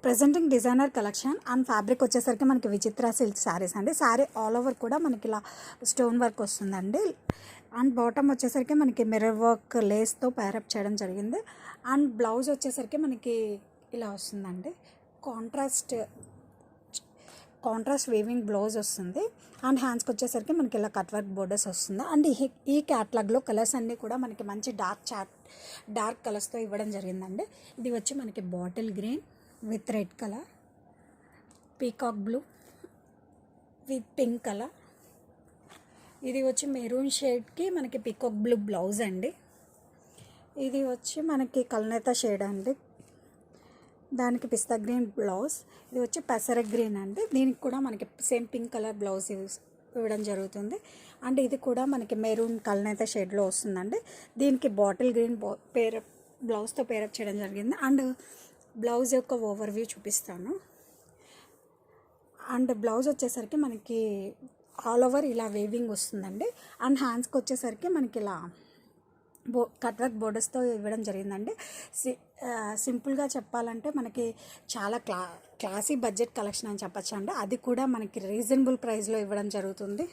Presenting designer collection and fabric వచ్చేసరికి మనకి విచిత్ర సిల్క్ శారీస్ అండి. శారీ ఆల్ ఓవర్ కూడా మనకి ఇలా స్టోన్ వర్క్ వస్తుందండి. అండ్ బాటమ్ వచ్చేసరికి మనకి మిర్రర్ వర్క్ లేస్తో ప్యారప్ చేయడం జరిగింది. అండ్ బ్లౌజ్ వచ్చేసరికి మనకి ఇలా వస్తుందండి. కాంట్రాస్ట్ వీవింగ్ బ్లౌజ్ వస్తుంది. అండ్ హ్యాండ్స్కి వచ్చేసరికి మనకి ఇలా కట్ వర్క్ బోర్డర్స్ వస్తుంది. అండ్ ఈ క్యాటలాగ్లో కలర్స్ అన్నీ కూడా మనకి మంచి డార్క్ కలర్స్తో ఇవ్వడం జరిగిందండి. ఇది వచ్చి మనకి bottle green with red colour, peacock blue with pink colour. ఇది వచ్చి మెరూన్ షేడ్కి మనకి పీకాక్ బ్లూ బ్లౌజ్ అండి. ఇది వచ్చి మనకి కల్నేత షేడ్ అండి, దానికి పిస్తా గ్రీన్ బ్లౌజ్. ఇది వచ్చి పెసర గ్రీన్ అండి, దీనికి కూడా మనకి సేమ్ పింక్ కలర్ బ్లౌజ్ ఇవ్వడం జరుగుతుంది. అండ్ ఇది కూడా మనకి మెరూన్ కల్నేత షేడ్లో వస్తుందండి. దీనికి బాటిల్ గ్రీన్ బ్లౌజ్తో పేరప్ చేయడం జరిగింది. అండ్ బ్లౌజ్ యొక్క ఓవర్వ్యూ చూపిస్తాను. అండ్ బ్లౌజ్ వచ్చేసరికి మనకి ఆల్ ఓవర్ ఇలా వేవింగ్ వస్తుందండి. అండ్ హ్యాండ్స్కి వచ్చేసరికి మనకి ఇలా కట్ వర్క్ బోర్డర్స్తో ఇవ్వడం జరిగిందండి. సింపుల్గా చెప్పాలంటే మనకి చాలా క్లాసీ బడ్జెట్ కలెక్షన్ అని చెప్పచ్చు అండి. అది కూడా మనకి రీజనబుల్ ప్రైస్లో ఇవ్వడం జరుగుతుంది.